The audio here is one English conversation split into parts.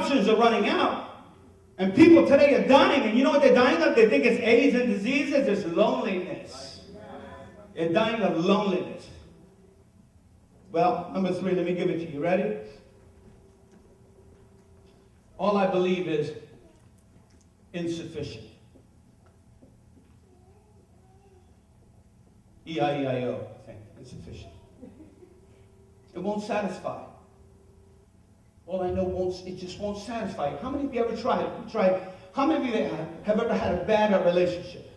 options are running out. And people today are dying. And you know what they're dying of? They think it's AIDS and diseases. It's loneliness. They're dying of loneliness. Well, number 3, let me give it to you. Ready? All I believe is insufficient. E-I-E-I-O, I think. Insufficient. It won't satisfy. All I know it just won't satisfy. How many of you ever tried? How many of you have ever had a bad relationship?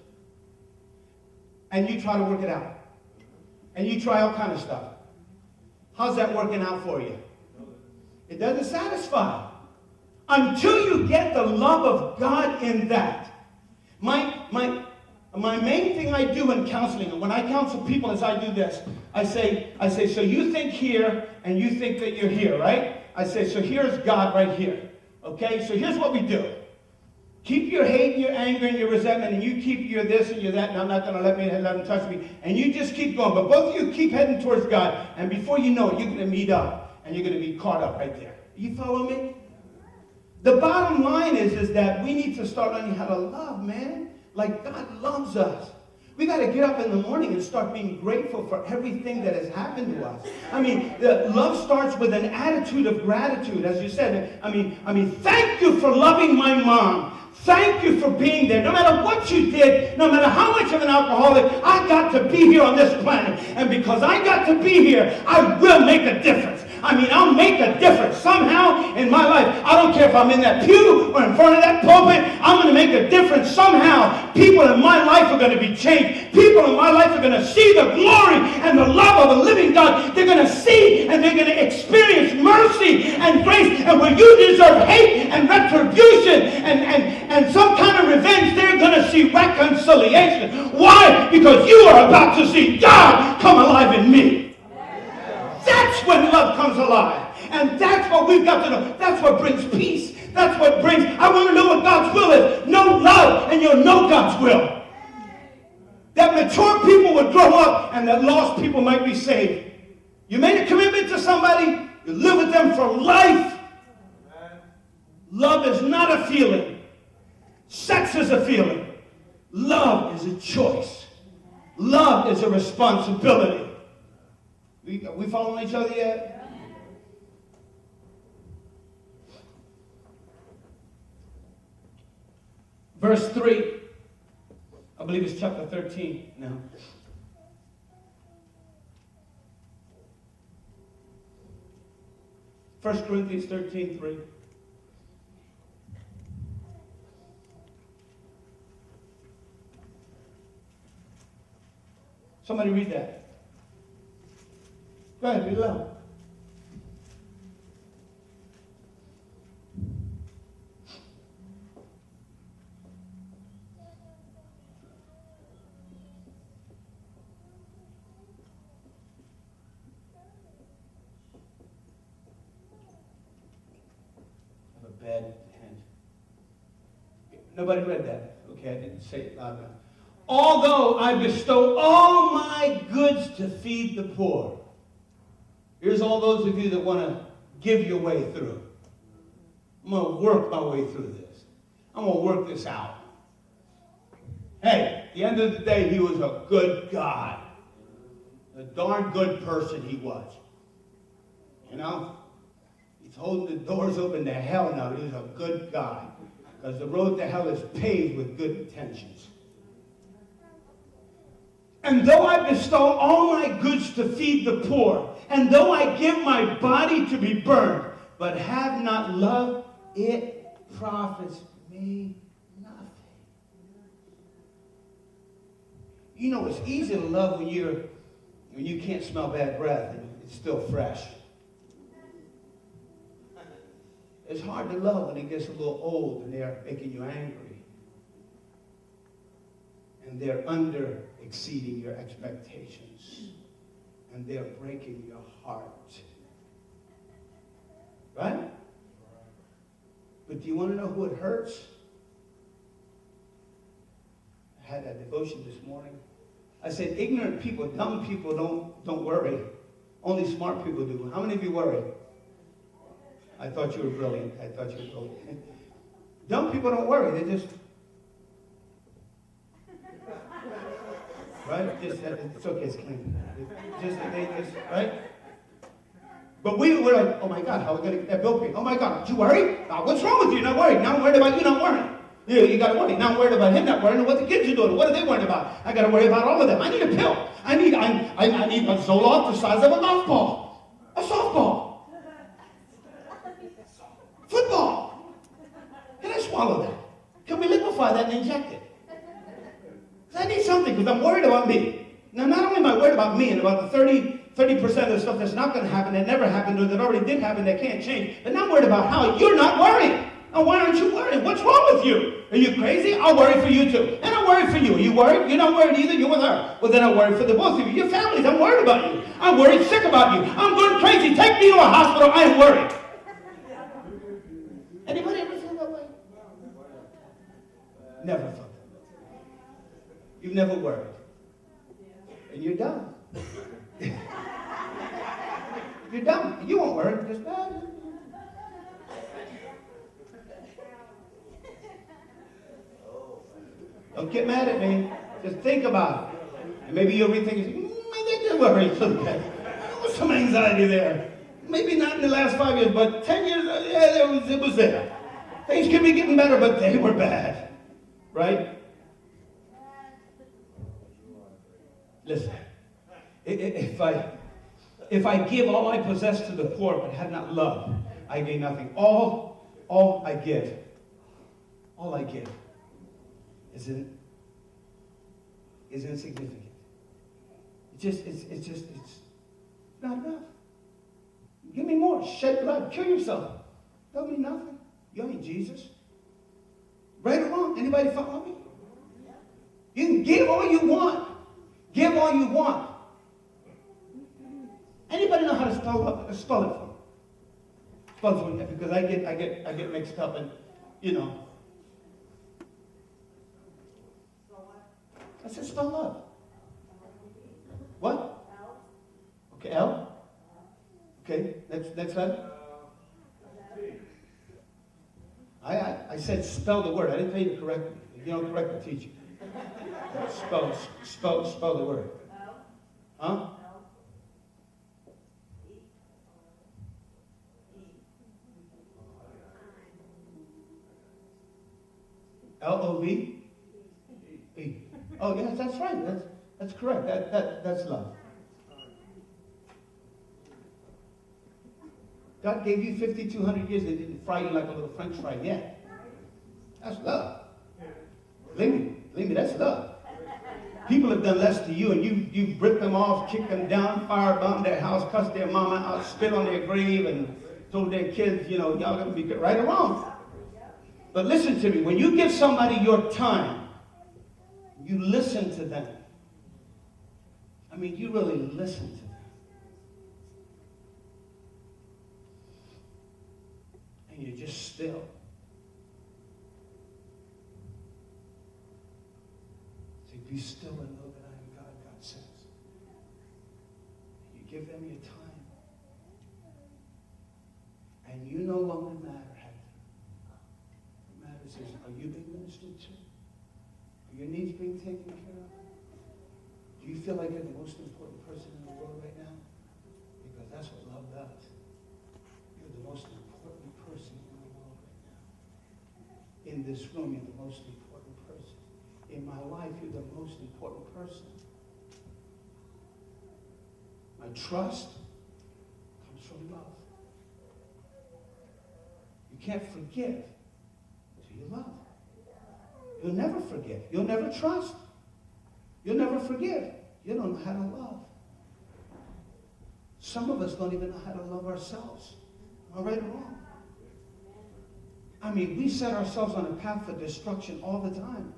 And you try to work it out. And you try all kind of stuff. How's that working out for you? It doesn't satisfy. Until you get the love of God in that. My main thing I do in counseling, and when I counsel people as I do this, I say, so you think here, and you think that you're here, right? I say, so here's God right here. Okay? So here's what we do. Keep your hate and your anger and your resentment, and you keep your this and your that, and I'm not going to let him touch me. And you just keep going. But both of you keep heading towards God. And before you know it, you're going to meet up, and you're going to be caught up right there. You follow me? The bottom line is that we need to start learning how to love, man. Like God loves us. We got to get up in the morning and start being grateful for everything that has happened to us. I mean, the love starts with an attitude of gratitude, as you said. I mean, thank you for loving my mom. Thank you for being there. No matter what you did, no matter how much of an alcoholic, I got to be here on this planet. And because I got to be here, I will make a difference. I mean, I'll make a difference somehow in my life. I don't care if I'm in that pew or in front of that pulpit. I'm going to make a difference somehow. People in my life are going to be changed. People in my life are going to see the glory and the love of a living God. They're going to see and they're going to experience mercy and grace. And where you deserve hate and retribution and some kind of revenge, they're going to see reconciliation. Why? Because you are about to see God come alive in me. That's when love comes alive. And that's what we've got to know. That's what brings peace. That's what brings, I want to know what God's will is. Know love and you'll know God's will. That mature people would grow up and that lost people might be saved. You made a commitment to somebody, you live with them for life. Love is not a feeling. Sex is a feeling. Love is a choice. Love is a responsibility. We following each other yet? Verse 3. I believe it's chapter 13 now. First Corinthians 13:3. Somebody read that. Go ahead, read it loud. I have a bad hand. Nobody read that. Okay, I didn't say it loud enough. Although I bestow all my goods to feed the poor. Here's all those of you that want to give your way through. I'm going to work my way through this. I'm going to work this out. Hey, at the end of the day, he was a good guy. A darn good person he was. You know? He's holding the doors open to hell now, but he's a good guy. Because the road to hell is paved with good intentions. And though I bestow all my goods to feed the poor, and though I give my body to be burned, but have not love, it profits me nothing. You know, it's easy to love when you can't smell bad breath and it's still fresh. It's hard to love when it gets a little old and they're making you angry. And they're under exceeding your expectations. And they're breaking your heart. Right? But do you want to know who it hurts? I had that devotion this morning. I said, ignorant people, dumb people don't worry. Only smart people do. How many of you worry? I thought you were brilliant. I thought you were brilliant. Dumb people don't worry. They just, right? Just, it's okay, it's clean. Right? But we were like, oh my God, how are we going to get that bill paid? Oh my God, did you worry? What's wrong with you? You're not worried. Now I'm worried about you not worrying. Yeah, you got to worry. Now I'm worried about him not worrying and what the kids are doing. What are they worried about? I got to worry about all of them. I need a pill. I need a Zoloft the size of a golf ball. A softball. Football. Can I swallow that? Can we liquefy that and inject it? Because I need something, because I'm worried about me. Now, not only am I worried about me and about the 30% of the stuff that's not going to happen, that never happened, or that already did happen, that can't change, but now I'm worried about how you're not worrying. Now, why aren't you worried? What's wrong with you? Are you crazy? I'll worry for you too. And I'm worried for you. Are you worried? You're not worried either. You're with her. Well, then I'm worried for the both of you. Your families. I'm worried about you. I'm worried sick about you. I'm going crazy. Take me to a hospital. I am worried. Anybody ever feel that way? Never felt that way. You've never worried. And you're dumb. You're dumb. You won't worry. Just don't get mad at me. Just think about it. And maybe you'll rethink it. Maybe I did worry a little bit. There was some anxiety there. Maybe not in the last 5 years, but 10 years, yeah, it was there. Things could be getting better, but they were bad. Right? Listen. If I give all I possess to the poor but have not love, I gain nothing. All I give is insignificant. It's not enough. Give me more. Shed blood. Kill yourself. Don't mean nothing. You ain't Jesus. Right or wrong? Anybody follow me? You can give all you want. Give all you want. Anybody know how to spell it for me? Spell it for me, because I get mixed up and, you know. I said spell love. What? Okay, L. Okay, next letter. I said spell the word. I didn't tell you to correct me. If you don't correct the teacher. Spell the word. Huh? L-O-V? E. Oh, yes, that's right. That's correct. That's love. God gave you 5,200 years. They didn't fry you like a little French fry yet. That's love. Believe me, that's love. People have done less to you, and you ripped them off, kicked them down, firebombed their house, cussed their mama out, spit on their grave, and told their kids, y'all got to be right or wrong. But listen to me. When you give somebody your time, you listen to them. I mean, you really listen to them. And you're just still. Say, be still and know that I am God, God says. You give them your time. And you no longer matter. What matters is, are you being ministered to? Are your needs being taken care of? Do you feel like you're the most important person in the world right now? Because that's what love does. You're the most important person in the world right now. In this room, you're the most important person. In my life, you're the most important person. My trust comes from love. You can't forgive until you love. You'll never forgive. You'll never trust. You'll never forgive. You don't know how to love. Some of us don't even know how to love ourselves. Am I right or wrong? I mean, we set ourselves on a path for destruction all the time.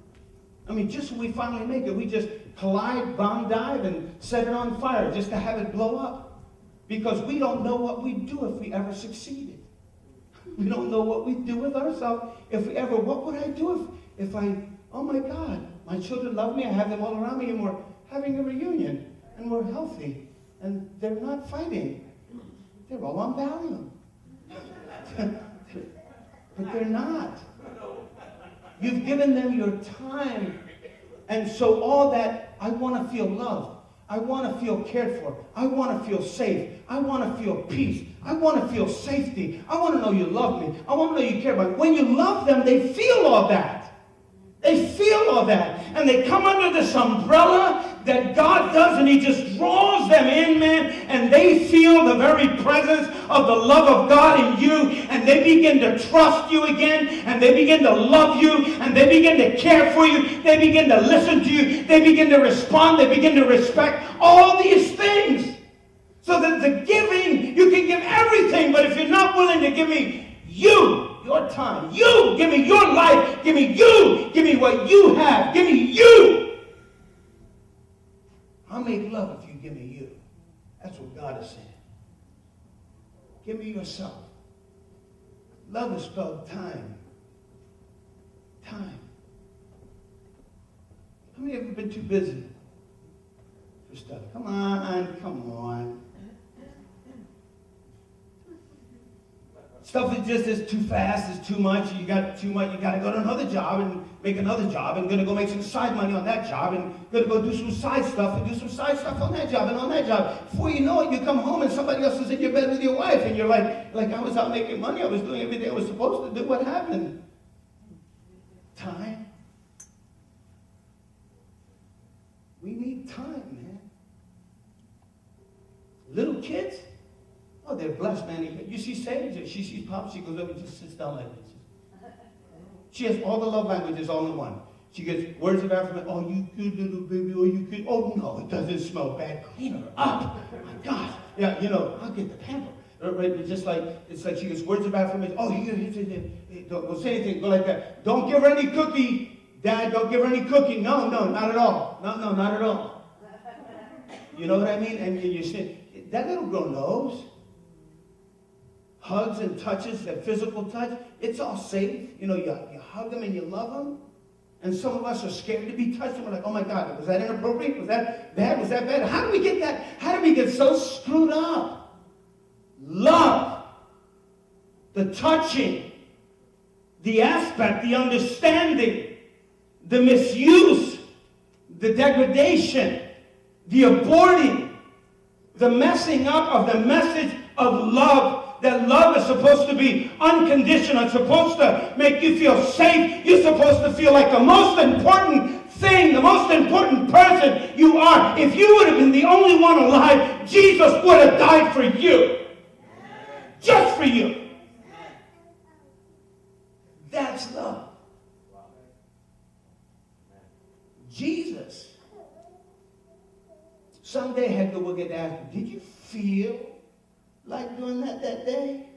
I mean, just when we finally make it, we just collide, bomb dive, and set it on fire just to have it blow up. Because we don't know what we'd do if we ever succeeded. We don't know what we'd do with ourselves if we ever, what would I do if I, oh my God, my children love me, I have them all around me, and we're having a reunion, and we're healthy, and they're not fighting. They're all on Valium. But they're not. You've given them your time. And so all that, I want to feel loved. I want to feel cared for. I want to feel safe. I want to feel peace. I want to feel safety. I want to know you love me. I want to know you care about me. When you love them, they feel all that. They feel all that. And they come under this umbrella that God does, and he just draws them in, man, and they feel the very presence of the love of God in you, and they begin to trust you again, and they begin to love you, and they begin to care for you, they begin to listen to you, they begin to respond, they begin to respect all these things. So that the giving, you can give everything, but if you're not willing to give me your time, give me your life, give me what you have, give me you. I'll make love if you give me you. That's what God is saying. Give me yourself. Love is spelled time. Time. How many of you have been too busy for stuff? Come on. Stuff is too fast, is too much. You got too much. You got to go to another job and make another job, and going to go make some side money on that job, and going to go do some side stuff and do some side stuff on that job and on that job. Before you know it, you come home and somebody else is in your bed with your wife, and you're like I was out making money. I was doing everything I was supposed to do. What happened? Time. We need time, man. Little kids. Oh, they're blessed, man. You see Sage, she sees Pop, she goes over and just sits down like this. She has all the love languages all in one. She gets words of affirmation. Oh, you good little baby. Oh, you good. Oh, no, it doesn't smell bad. Clean her up. Oh, my gosh. Yeah, I'll get the pamper. Right? It's like she gets words of affirmation. Oh, don't say anything. Go like that. Don't give her any cookie. Dad, don't give her any cookie. No, not at all. No, not at all. You know what I mean? And you say, that little girl knows. Hugs and touches, that physical touch, it's all safe. You hug them and you love them. And some of us are scared to be touched. And we're like, oh my God, was that inappropriate? Was that bad? Was that bad? How do we get that? How do we get so screwed up? Love, the touching, the aspect, the understanding, the misuse, the degradation, the aborting, the messing up of the message of love. That love is supposed to be unconditional. It's supposed to make you feel safe. You're supposed to feel like the most important thing, the most important person you are. If you would have been the only one alive, Jesus would have died for you. Just for you. That's love. Jesus. Someday Hector will get asked, did you feel like doing that day?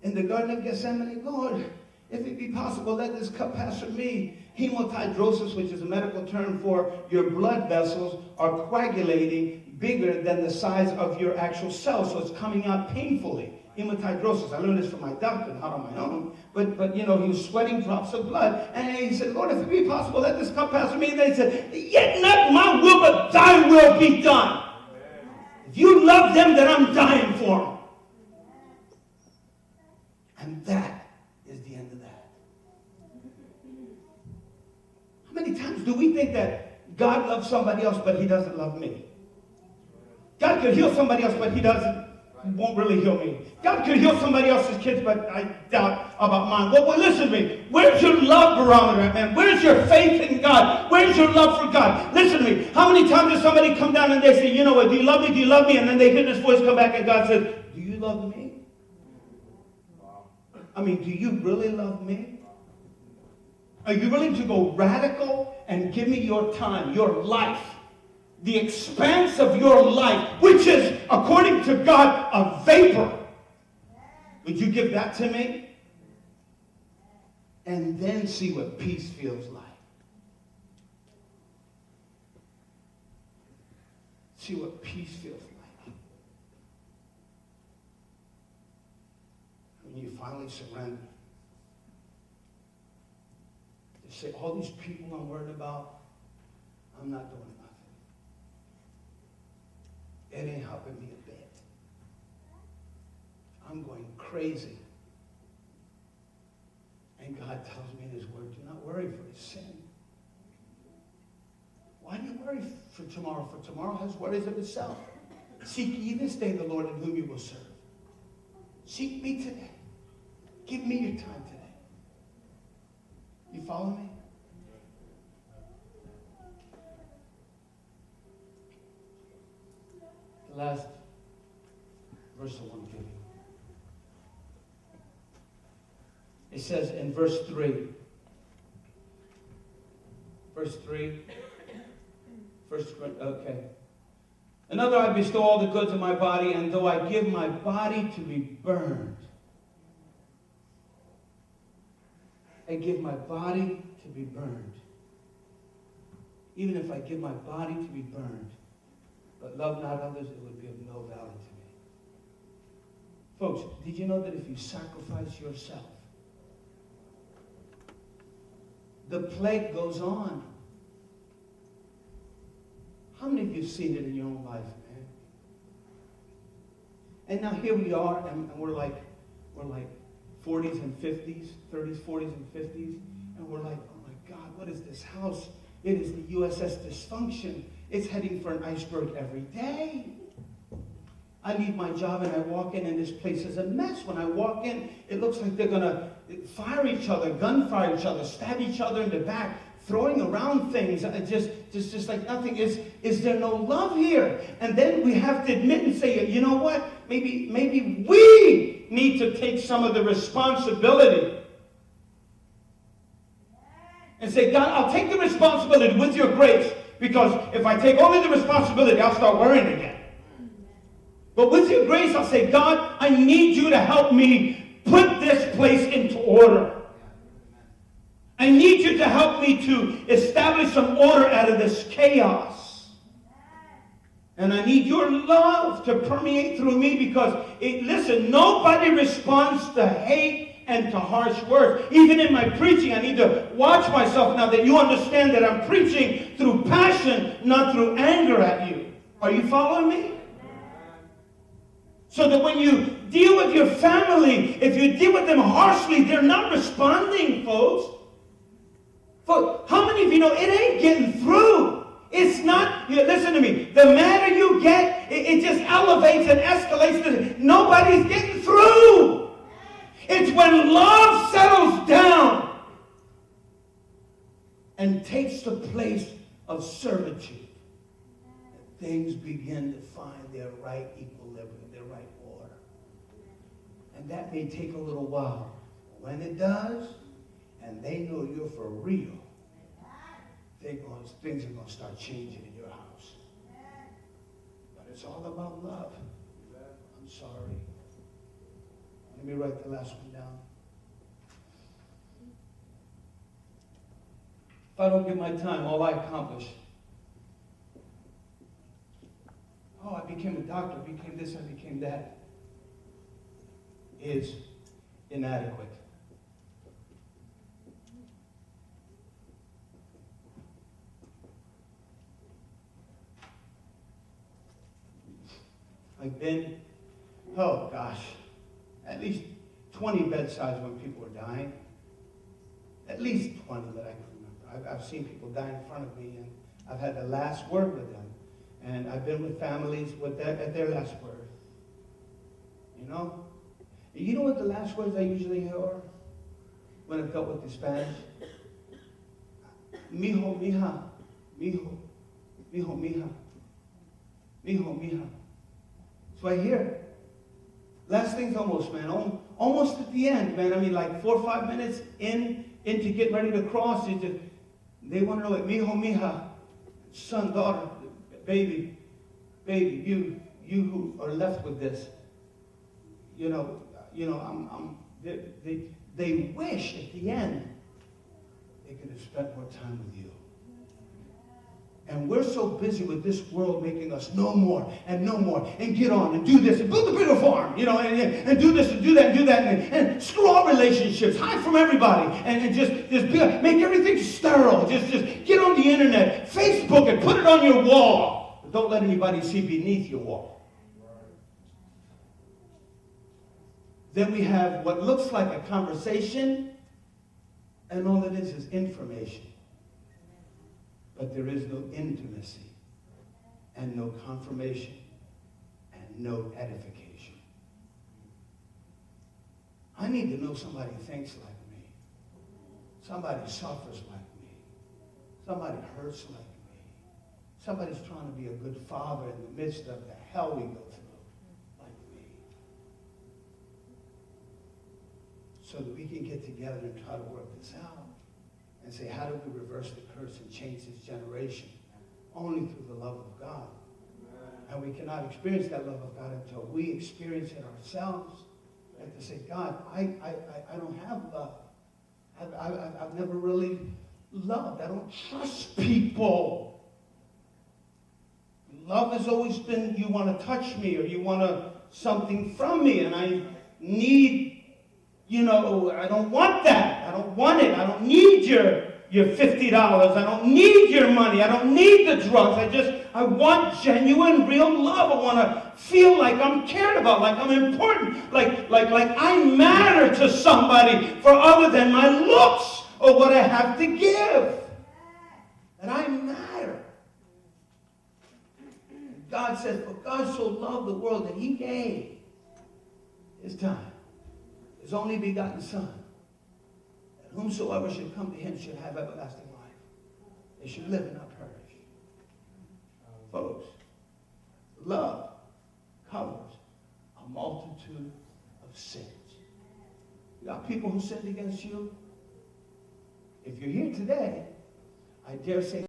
In the Garden of Gethsemane, Lord, if it be possible, let this cup pass from me. Hematidrosis, which is a medical term for your blood vessels, are coagulating bigger than the size of your actual cells, so it's coming out painfully. Hematidrosis. I learned this from my doctor, not on my own. But he was sweating drops of blood. And he said, Lord, if it be possible, let this cup pass from me. And then he said, yet not my will, but thy will be done. If you love them, then I'm dying for them. And that is the end of that. How many times do we think that God loves somebody else, but he doesn't love me? God could heal somebody else, but he won't really heal me. God could heal somebody else's kids, but I doubt about mine. Well, listen to me. Where's your love barometer at, man? Where's your faith in God? Where's your love for God? Listen to me. How many times does somebody come down and they say, you know what, do you love me? Do you love me? And then they hear this voice come back and God says, do you love me? I mean, do you really love me? Are you willing to go radical and give me your time, your life? The expanse of your life, which is, according to God, a vapor. Would you give that to me? And then see what peace feels like. See what peace feels like. When you finally surrender. To say, all these people I'm worried about, I'm not doing nothing. It ain't helping me a bit. I'm going crazy. And God tells me in his word, do not worry for his sin. Why do you worry for tomorrow? For tomorrow has worries of itself. Seek ye this day the Lord in whom you will serve. Seek me today. Give me your time today. You follow me? The last verse I want to give you. It says in verse 3. Verse 3. Okay. Another I bestow all the goods of my body, and though I give my body to be burned, I give my body to be burned. Even if I give my body to be burned, but love not others, it would be of no value to me. Folks, did you know that if you sacrifice yourself, the plague goes on? How many of you have seen it in your own life, man? And now here we are, and we're like 40s and 50s, 30s, 40s and 50s, and we're like, oh my God, what is this house? It is the USS Dysfunction. It's heading for an iceberg every day. I leave my job and I walk in, and this place is a mess. When I walk in, it looks like they're going to fire each other, gunfire each other, stab each other in the back, throwing around things, just like nothing. Is there no love here? And then we have to admit and say, you know what? Maybe we need to take some of the responsibility. And say, God, I'll take the responsibility with your grace, because if I take only the responsibility, I'll start worrying again. But with your grace, I'll say, God, I need you to help me put this place into order. I need you to help me to establish some order out of this chaos. And I need your love to permeate through me, because, listen, nobody responds to hate and to harsh words. Even in my preaching, I need to watch myself now that you understand that I'm preaching through passion, not through anger at you. Are you following me? So that when you deal with your family, if you deal with them harshly, they're not responding, folks. Folks, how many of you know it ain't getting through? It's not, listen to me, the madder you get, it just elevates and escalates. Nobody's getting through. It's when love settles down and takes the place of servitude that things begin to find their right equilibrium, their right order. And that may take a little while. When it does, and they know you're for real, things are going to start changing in your house. But it's all about love. I'm sorry. Let me write the last one down. If I don't give my time, all I accomplish. Oh, I became a doctor, I became this, I became that. Is inadequate. I've been, oh gosh, at least 20 bedsides when people were dying. At least 20 that I can remember. I've seen people die in front of me, and I've had the last word with them. And I've been with families at their last word. You know? And you know what the last words I usually hear are? When I've dealt with the Spanish? Mijo, mija. Mijo. Mijo, mija. Mijo, mija. So I hear. Last thing's almost, man. Almost at the end, man. I mean, like 4 or 5 minutes into getting ready to cross. They want to know it. Mijo, mija. Son, daughter, baby, you who are left with this. They wish at the end they could have spent more time with you. And we're so busy with this world making us no more, and get on, and do this, and build a bigger farm, and do this, and do that, and screw all relationships, hide from everybody, and just make everything sterile. Just get on the internet, Facebook it, put it on your wall. But don't let anybody see beneath your wall. Then we have what looks like a conversation, and all it is information. But there is no intimacy, and no confirmation, and no edification. I need to know somebody thinks like me. Somebody suffers like me. Somebody hurts like me. Somebody's trying to be a good father in the midst of the hell we go through like me. So that we can get together and try to work this out and say, how do we reverse the curse and change this generation? Only through the love of God. And we cannot experience that love of God until we experience it ourselves. And to say, God, I don't have love. I've never really loved. I don't trust people. Love has always been, you want to touch me or you want something from me, and I need, I don't want that. I don't want it. I don't need your $50. I don't need your money. I don't need the drugs. I want genuine, real love. I want to feel like I'm cared about, like I'm important, like I matter to somebody for other than my looks or what I have to give. That I matter. God says, for God so loved the world that he gave his time, his only begotten Son, that whomsoever should come to him should have everlasting life. They should live and not perish. Folks, love covers a multitude of sins. You got people who sinned against you. If you're here today, I dare say